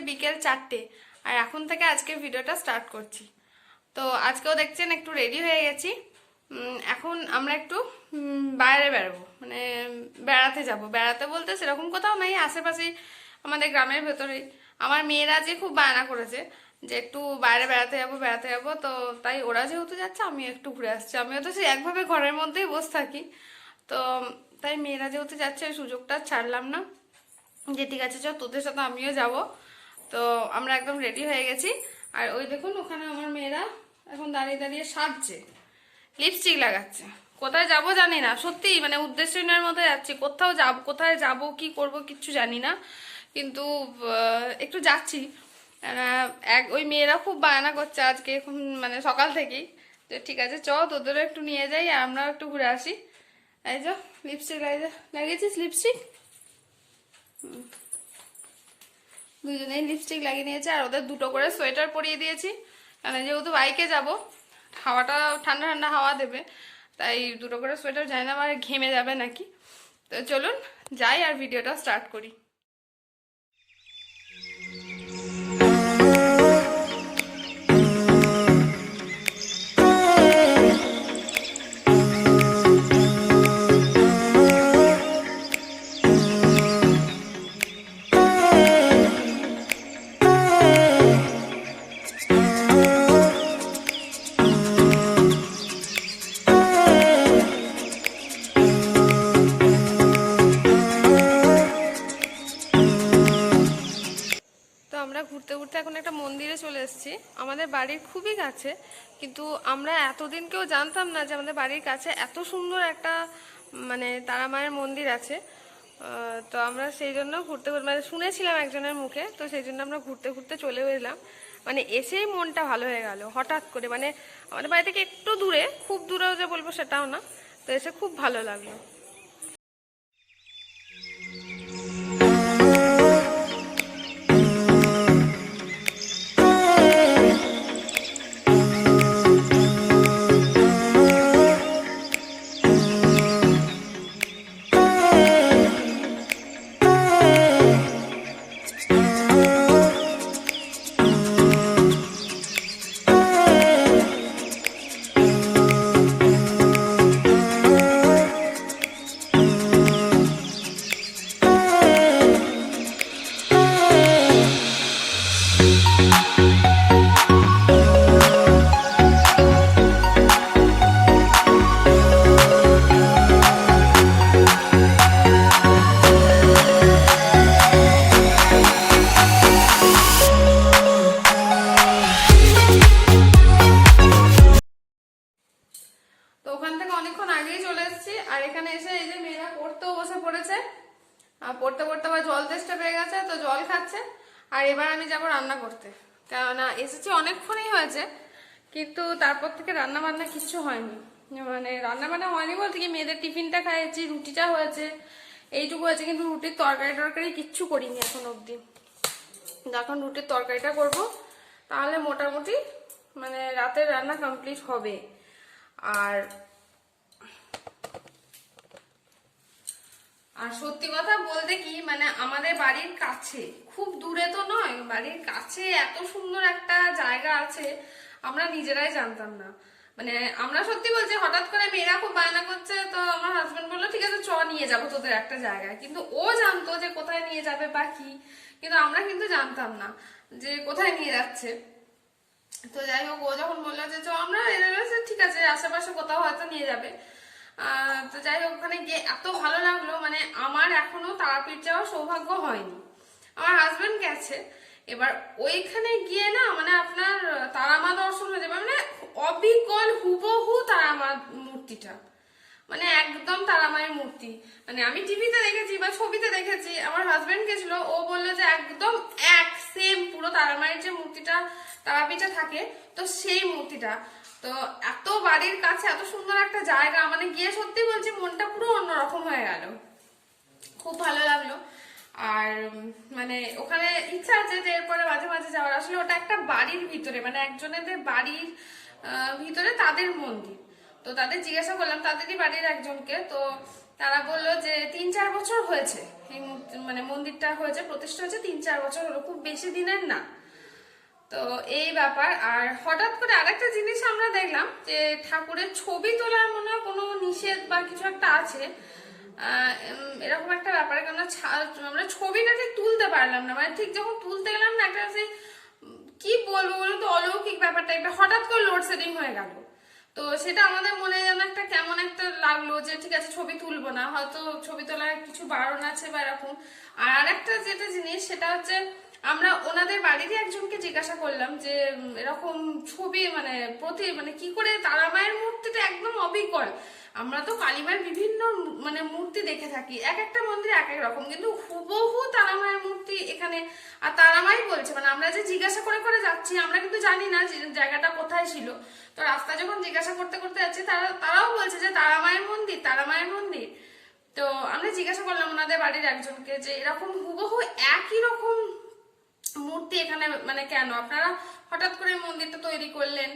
বিকেল 4টে, আর এখন থেকে আজকে ভিডিওটা স্টার্ট করছি। তো আজকেও দেখছেন একটু রেডি হয়ে গেছি। এখন আমরা একটু বাইরে বেরোবো, মানে বেড়াতে যাব। বেড়াতে বলতে সেরকম কোথাও নাই, আশেপাশেই আমাদের গ্রামের ভেতরেই। আমার মেয়েরা যে খুব বায়না করেছে যে একটু বাইরে বেড়াতে যাবো বেড়াতে যাবো, তো তাই ওরা যেহেতু যাচ্ছে আমি একটু ঘুরে আসছি। আমিও তো সেই একভাবে ঘরের মধ্যেই বসে থাকি, তো তাই মেয়েরা যেহেতু যাচ্ছে ওই সুযোগটা ছাড়লাম না যে ঠিক আছে চল তোদের সাথে আমিও যাব। তো আমরা একদম রেডি হয়ে গেছি। আর ওই দেখুন ওখানে আমার মেয়েরা এখন দাঁড়িয়ে দাঁড়িয়ে সাজছে, লিপস্টিক লাগাচ্ছে। কোথায় যাব জানি না, সত্যি মানে উদ্দেশ্যহীনের মতো যাচ্ছি। কোথাও যাব, কোথায় যাব কি করব কিচ্ছু জানি না, কিন্তু একটু যাচ্ছি। ওই মেয়েরা খুব বায়না করছে আজকে এখন মানে সকাল থেকেই, যে ঠিক আছে চ তোদেরও একটু নিয়ে যাই আর আমরাও একটু ঘুরে আসি। এই যে লিপস্টিক লাগিয়েছিস লিপস্টিক, দুজনেই লিপস্টিক লাগিয়ে নিয়েছে। আর ওদের দুটো করে সোয়েটার পরিয়ে দিয়েছি, কারণ যেহেতু বাইকে যাব হাওয়াটা ঠান্ডা ঠান্ডা হাওয়া দেবে, তাই দুটো করে সোয়েটার, জানি না আমার ঘেমে যাবে নাকি। তো চলুন যাই আর ভিডিওটা স্টার্ট করি। আমরা ঘুরতে ঘুরতে এখন একটা মন্দিরে চলে এসেছি, আমাদের বাড়ির খুবই কাছে। কিন্তু আমরা এতদিন কেউ জানতাম না যে আমাদের বাড়ির কাছে এত সুন্দর একটা মানে তারা মায়ের মন্দির আছে। তো আমরা সেই জন্য ঘুরতে মানে শুনেছিলাম একজনের মুখে, তো সেই জন্য আমরা ঘুরতে ঘুরতে চলেও এলাম। মানে এসেই মনটা ভালো হয়ে গেল হঠাৎ করে, মানে আমাদের বাড়ি থেকে একটু দূরে, খুব দূরেও যে বলবো সেটাও না। তো এসে খুব ভালো লাগলো। আর এখানে এসে এই যে মেয়েরা পড়তেও বসে পড়েছে, আর পড়তে পড়তে আবার জল তেষ্টা পেয়ে গেছে, তো জল খাচ্ছে। আর এবার আমি যাব রান্না করতে, কেননা এসেছি অনেকক্ষণই হয়েছে, কিন্তু তারপর থেকে রান্না বান্না কিচ্ছু হয়নি। মানে রান্না বান্না হয়নি বলতে কি, মেয়েদের টিফিনটা খাইয়েছি, রুটিটা হয়েছে, এইটুকু হয়েছে, কিন্তু রুটির তরকারি কিচ্ছু করিনি এখন অবধি। যখন রুটির তরকারিটা করব তাহলে মোটামুটি মানে রাতের রান্না কমপ্লিট হবে। আর আর সত্যি কথা বলতে কি, মানে আমাদের বাড়ির কাছে, খুব দূরে তো নয়, বাড়ির কাছে এত সুন্দর একটা জায়গা আছে আমরা নিজেরাই জানতাম না। মানে আমরা সত্যি বলছি, হঠাৎ করে মেয়েরা খুব বায়না করছে, তো আমার হাজবেন্ড বললো ঠিক আছে চ নিয়ে যাবো তোদের একটা জায়গায়। কিন্তু ও জানতো যে কোথায় নিয়ে যাবে বা কি, কিন্তু আমরা কিন্তু জানতাম না যে কোথায় নিয়ে যাচ্ছে। তো যাই হোক, ও যখন বললো যে চ আমরা, ঠিক আছে আশেপাশে কোথাও হয়তো নিয়ে যাবে। তো যাই হোক, ওখানে গিয়ে এত ভালো লাগলো, মানে আমার এখনো তারাপীঠ যাওয়ার সৌভাগ্য হয়নি, আমার হাজবেন্ড গেছে। এবার ওইখানে গিয়ে না মানে আপনার তারামা দর্শন হয়ে যাবে, মানে অবিকল হুবহু তারামা মূর্তিটা, মানে একদম তারামায়ের মূর্তি। মানে আমি টিভিতে দেখেছি বা ছবিতে দেখেছি, আমার হাজবেন্ড গেছিল, ও বললো যে একদম এক সেম পুরো তারামায়ের যে মূর্তিটা তারাপীঠে থাকে, তো সেই মূর্তিটা। তো এত বাড়ির কাছে এত সুন্দর একটা জায়গা, মানে গিয়ে সত্যি বলছি মনটা পুরো অন্যরকম হয়ে গেল, খুব ভালো লাগলো। আর মানে ওখানে ইচ্ছা আছে যে এরপরে মাঝে মাঝে যাওয়ার। আসলে ওটা একটা বাড়ির ভিতরে, মানে একজনেদের বাড়ির ভিতরে তাদের মন্দির। তো তাদের জিজ্ঞাসা করলাম, তাদেরই বাড়ির একজনকে, তো তারা বললো যে 3-4 বছর হয়েছে এই মানে মন্দিরটা হয়েছে, প্রতিষ্ঠা হয়েছে 3-4 বছর হলো, খুব বেশি দিনের না। তো এই ব্যাপার। আর হঠাৎ করে আরেকটা জিনিস আমরা দেখলাম যে ঠাকুরের ছবি তোলার মনে হয় কোনো নিষেধ বা কিছু একটা আছে, এরকম একটা ব্যাপার। কেন আমরা ছবিটা ঠিক তুলতে পারলাম না, মানে ঠিক যখন তুলতে গেলাম না একটা কি বলবো বলুন তো, অলৌকিক ব্যাপার টাইপের হঠাৎ করে লোডশেডিং হয়ে গেল। তো সেটা আমাদের মনে যেন একটা কেমন একটা লাগলো যে ঠিক আছে ছবি তুলবো না, হয়তো ছবি তোলার কিছু বারণ আছে বা এরকম। আর আরেকটা যেটা জিনিস সেটা হচ্ছে আমরা ওনাদের বাড়িরই একজনকে জিজ্ঞাসা করলাম যে এরকম ছবি মানে মানে কি করে তারামায়ের মূর্তিটা একদম অবিকল। আমরা তো কালীমায়ের বিভিন্ন মানে মূর্তি দেখে থাকি, এক একটা মন্দিরে এক এক রকম, কিন্তু হুবহু তারামায়ের মূর্তি এখানে। আর তারামাই বলছে, মানে আমরা যে জিজ্ঞাসা করে করে যাচ্ছি, আমরা কিন্তু জানি না যে জায়গাটা কোথায় ছিল। তো রাস্তা যখন জিজ্ঞাসা করতে করতে যাচ্ছি তারাও বলছে যে তারামায়ের মন্দির, তারামায়ের মন্দির। তো আমরা জিজ্ঞাসা করলাম ওনাদের বাড়ির একজনকে যে এরকম হুবহু একই রকম মূর্তি এখানে মানে কেন আপনারা হঠাৎ করে মন্দিরটা তৈরি করলেন?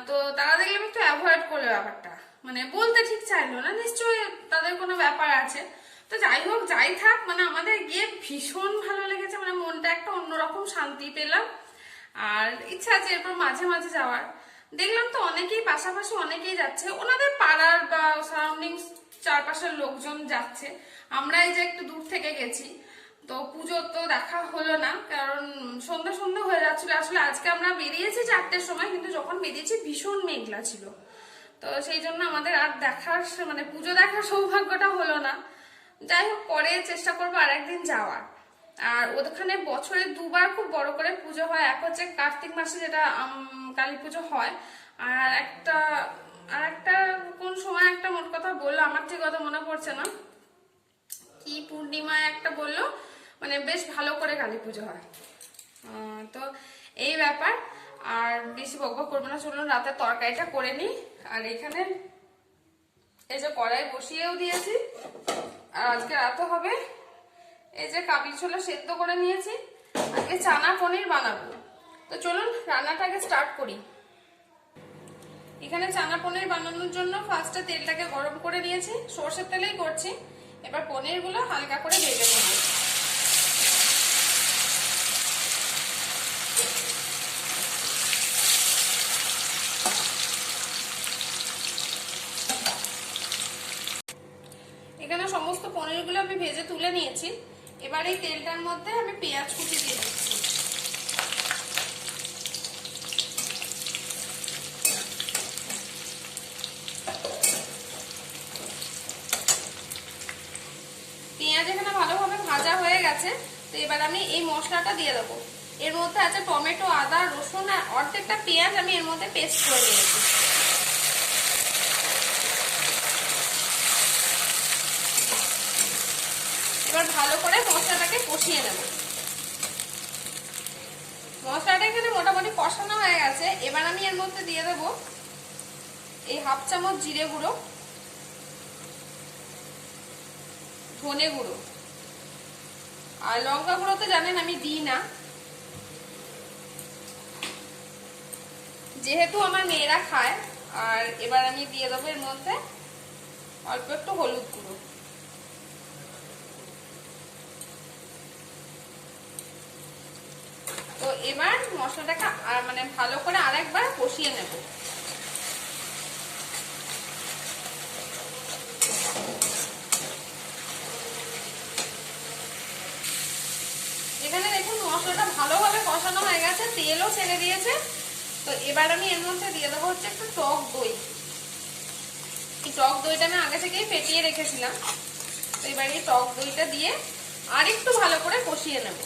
তো তারা দেখলাম একটু অ্যাভয়েড করলো ব্যাপারটা, মানে বলতে ঠিক চাইলো না, নিশ্চয়ই তাদের কোনো ব্যাপার আছে। তো যাই হোক যাই থাক, মানে আমাদের গিয়ে ভীষণ ভালো লেগেছে, মানে মনটা একটা অন্যরকম শান্তি পেলাম। আর ইচ্ছা আছে এরপর মাঝে মাঝে যাওয়ার। দেখলাম তো অনেকেই পাশাপাশি অনেকেই যাচ্ছে, ওনাদের পাড়ার বা সারাউন্ডিংস চারপাশের লোকজন যাচ্ছে। আমরা এই যে একটু দূর থেকে গেছি, তো পুজো তো দেখা হলো না, কারণ সন্ধ্যা সন্ধ্যা হয়ে যাচ্ছিল। আসলে আজকে আমরা বেরিয়েছি 4টের সময়, কিন্তু যখন বেরিয়েছি ভীষণ মেঘলা ছিল, তো সেই জন্য আমাদের আর দেখার মানে পুজো দেখার সৌভাগ্যটা হলো না। যাই হোক পরে চেষ্টা করবো আর একদিন যাওয়ার। আর ওখানে বছরে 2বার খুব বড় করে পুজো হয়, এক হচ্ছে কার্তিক মাসে যেটা কালী পুজো হয়, আর একটা কোন সময় একটা মোট কথা বললো, আমার ঠিক কথা মনে পড়ছে না, কি পূর্ণিমায় একটা বললো, মানে বেশ ভালো করে কালী পুজো হয়। তো এই ব্যাপার। আর বেশি বকবক করবো না, চলুন রাতের তরকারিটা করে নিই। আর এখানে এই যে কড়াই বসিয়েও দিয়েছি, আর আজকে রাতে হবে এই যে কাবলি ছোলা সেদ্ধ করে নিয়েছি, আজকে চানা পনির বানাবো। তো চলুন রান্নাটাকে স্টার্ট করি। এখানে চানা পনির বানানোর জন্য ফার্স্টে তেলটাকে গরম করে নিয়েছি, সর্ষের তেলেই করছি। এবার পনিরগুলো হালকা করে ভেজে নেব। এখানে সমস্ত পনিরগুলো আমি ভেজে তুলে নিয়েছি। এবার এই তেলটার মধ্যে আমি পেঁয়াজ কুচি দিয়ে দিচ্ছি। পেঁয়াজ এখানে ভালোভাবে ভাজা হয়ে গেছে, তো এবার আমি এই মশলাটা দিয়ে দেবো। এর মধ্যে আছে টমেটো, আদা, রসুন আর অর্ধেকটা পেঁয়াজ আমি এর মধ্যে পেস্ট করে নিয়েছি। এবার ভালো করে মশলাটাকে কষিয়ে নেব। মশলাটা এখানে মোটামুটি কষানো হয়ে গেছে। এবার আমি এর মধ্যে দিয়ে দেবো এই 1/2 চামচ জিরে গুঁড়ো, ধনে গুঁড়ো আর লঙ্কা গুঁড়ো তো জানেন আমি দিই না, যেহেতু আমার মেয়েরা খায়। আর এবার আমি দিয়ে দেবো এর মধ্যে অল্প একটু হলুদ গুঁড়ো। তো এবার মশলাটাকে মানে ভালো করে আরেকবার কষিয়ে নেব। এখানে দেখুন মশলাটা ভালোভাবে কষানো হয়ে গেছে, তেলও ছেড়ে দিয়েছে। তো এবার আমি এর মধ্যে দিয়ে দেবো হচ্ছে একটু টক দই। এই টক দইটা আমি আগে থেকেই ফেটিয়ে রেখেছিলাম। তো এবার এই টক দইটা দিয়ে আরেকটু ভালো করে কষিয়ে নেব।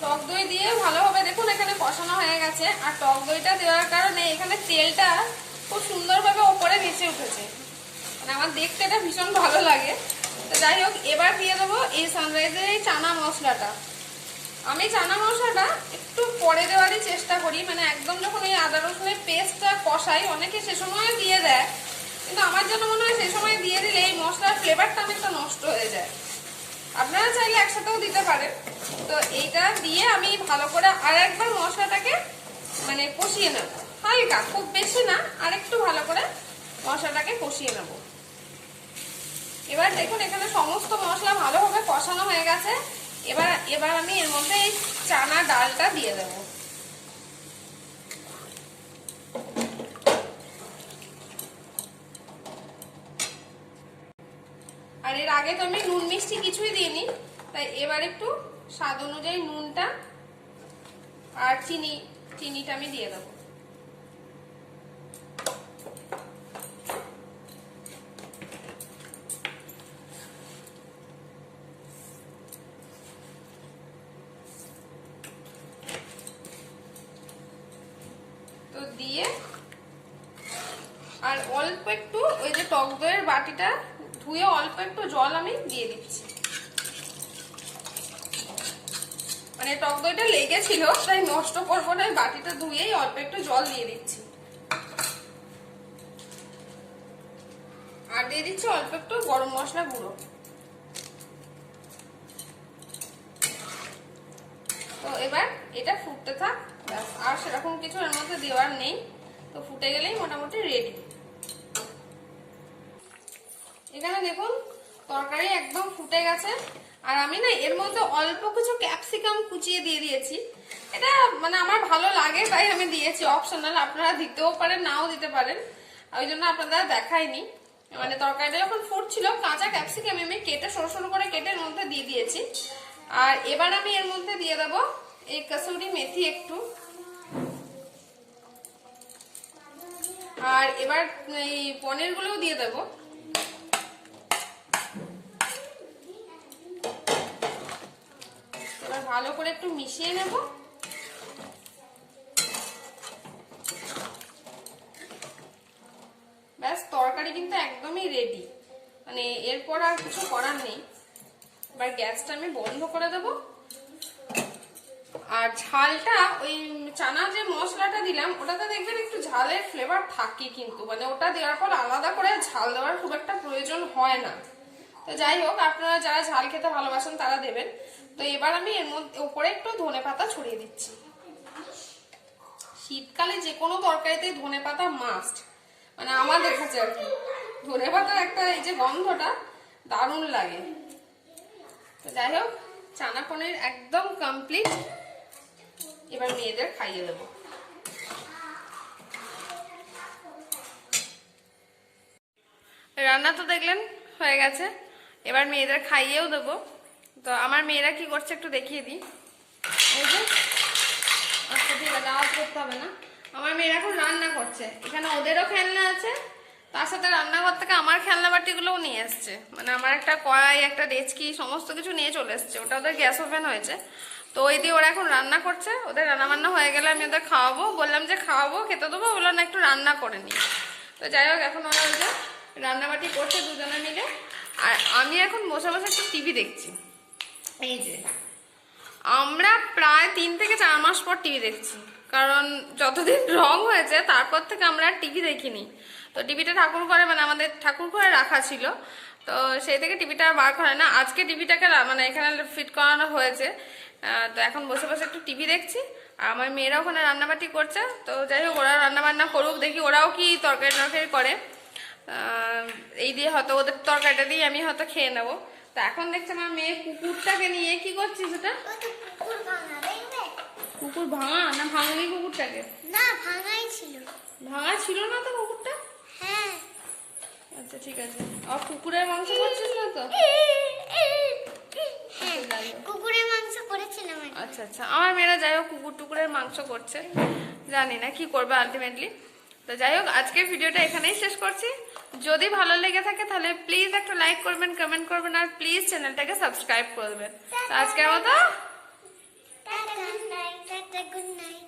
টক দই দিয়ে ভালোভাবে দেখুন এখানে কষানো হয়ে গেছে। আর টক দইটা দেওয়ার কারণে এখানে তেলটা খুব সুন্দরভাবে ওপরে ভেসে উঠেছে, মানে আমার দেখতে এটা ভীষণ ভালো লাগে। তো যাই হোক এবার দিয়ে দেবো এই সানরাইজের এই চানা মশলাটা। আমি চানা মশলাটা একটু পরে দেওয়ারই চেষ্টা করি, মানে একদম যখন এই আদা রসুনের পেস্টটা কষাই, অনেকে সে সময় দিয়ে দেয়, কিন্তু আমার জন্য মনে হয় সে সময় দিয়ে দিলে এই মশলার ফ্লেভারটা অনেকটা নষ্ট হয়ে যায়। আপনারা চাইলে একসাথেও দিতে পারেন। তো এইটা দিয়ে আমি ভালো করে আর একবার মশলাটাকে মানে কষিয়ে নেব, হালকা, খুব বেশি না, আর একটু ভালো করে মশলাটাকে কষিয়ে নেব। এবার দেখুন এখানে সমস্ত মশলা ভালোভাবে কষানো হয়ে গেছে। এবার আমি এর মধ্যে এই চানা ডালটা দিয়ে দেব। আর এর আগে তো আমি নুন মিষ্টি কিছুই দিইনি, তাই এবার একটু স্বাদ অনুযায়ী নুনটা আর চিনিটা আমি দিয়ে দেবো। তো দিয়ে আর অল্প একটু ওই যে টক দইয়ের বাটিটা ধুয়ে অল্প একটু জল আমি দিয়ে দিচ্ছি। মানে টক দইটা লেগেছিল, তাই নষ্ট করবো না, বাটিটা ধুয়েই অল্প একটু জল দিয়ে দিচ্ছি। আর দিয়ে দিচ্ছি অল্প একটু গরম মশলা গুঁড়ো। তো এবার এটা ফুটতে থাক, আর সেরকম কিছু এর মধ্যে দেওয়ার নেই। তো ফুটে গেলেই মোটামুটি রেডি। এখানে দেখুন তরকারি একদম ফুটে গেছে। আর আমি না এর মধ্যে অল্প কিছু ক্যাপসিকাম কুচিয়ে দিয়ে দিয়েছি। এটা মানে আমার ভালো লাগে তাই আমি দিয়েছি, অপশনাল, আপনারা দিতেও পারেন নাও দিতে পারেন, ওই জন্য আপনাদের দেখাইনি। মানে তরকারিটা যখন ফুটছিল কাঁচা ক্যাপসিকাম আমি কেটে সরু সরু করে কেটে এর মধ্যে দিয়ে দিয়েছি। আর এবার আমি এর মধ্যে দিয়ে দেবো এই কসুরি মেথি একটু। আর এবার এই পনিরগুলোও দিয়ে দেবো। এবার ভালো করে একটু মিশিয়ে নেব। ব্যাস, তরকারি কিন্তু একদমই রেডি, মানে এরপর আর কিছু করার নেই। এবার গ্যাসটা আমি বন্ধ করে দেব। আর ঝালটা ওই চানা যে মশলাটা দিলাম ওটাতে দেখবেন একটু ঝালের ফ্লেভার থাকে, কিন্তু মানে ওটা দেওয়ার পর আলাদা করে ঝাল দেওয়ার খুব একটা প্রয়োজন হয় না। তো যাই হোক, আপনারা যারা ঝাল খেতে ভালোবাসেন তারা দেবেন। তো এবার আমি এর মধ্যে উপরে একটু ধনেপাতা ছড়িয়ে দিচ্ছি। শীতকালে যে কোনো তরকারিতে ধনেপাতা মাস্ট, মানে আমাদের কাছে আর কি। ধনেপাতার একটা এই যে গন্ধটা দারুণ লাগে। তো যাই হোক, চানা পনির একদম কমপ্লিট। এবার মেয়েদের খাইয়ে দেবো। রান্না তো দেখলেন হয়ে গেছে, এবার মেয়েদের খাইয়েও দেবো। তো আমার মেয়েরা কি করছে একটু দেখিয়ে দিই। এই যে, আচ্ছা ঠিক আছে, আওয়াজ করতে হবে না। আমার মেয়েরা এখন রান্না করছে, এখানে ওদেরও খেলনা আছে, তার সাথে রান্নাঘর থেকে আমার খেলনা বাটিগুলোও নিয়ে এসছে। মানে আমার একটা কড়াই, একটা ডেচকি, সমস্ত কিছু নিয়ে চলে এসছে। ওটা ওদের গ্যাস ওভেন হয়েছে, তো ওই দিয়ে ওরা এখন রান্না করছে। ওদের রান্নাবান্না হয়ে গেলে আমি ওদের খাওয়াবো। বললাম যে খাওয়াবো, খেতে দেবো, বললাম না একটু রান্না করে নিই। তো যাই হোক, এখন ওরা ওই যে রান্নাবাটি করছে দুজনে মিলে। আর আমি এখন বসে বসে একটু টিভি দেখছি। এই যে আমরা প্রায় 3 থেকে 4 মাস পর টিভি দেখছি, কারণ যতদিন রং হয়েছে তারপর থেকে আমরা আর টিভি দেখিনি। তো টিভিটা ঠাকুর ঘরে, মানে আমাদের ঠাকুর ঘরে রাখা ছিল, তো সেই থেকে টিভিটা আর বার করে না। আজকে টিভিটাকে মানে এখানে ফিট করানো হয়েছে। তো এখন বসে বসে একটু টিভি দেখছি। আর আমার মেয়েরা ওখানে রান্নাবাটি করছে। তো যাই হোক, ওরা রান্নাবান্না করুক, দেখি ওরাও কি তরকারি করে। এই দিয়ে হয়তো ওদের তরকারিটা দিয়ে আমি হয়তো খেয়ে নেবো। তো এখন দেখছি আমার মেয়ে কুকুরটাকে নিয়ে কি করছিস? ওটা কুকুর ভাঙা না ভাঙলি? কুকুরটাকে না, ভাঙাই ছিল। ভাঙা ছিল না তো কুকুরটা? হ্যাঁ। আচ্ছা ঠিক আছে। আর কুকুরের মাংস করছিস না তো? কুকুরের মাংস করেছিলাম। আচ্ছা আচ্ছা, আমার মেয়েরা যাই হোক কুকুরের মাংস করছে, জানি না কি করবে আলটিমেটলি। তো যাই হোক, আজকের ভিডিওটা এখানেই শেষ করছি। যদি ভালো লেগে থাকে তাহলে প্লিজ একটা লাইক করবেন, কমেন্ট করবেন, আর প্লিজ চ্যানেলটাকে সাবস্ক্রাইব করবেন। তো আজকের মতো টাটা, গুড নাইট।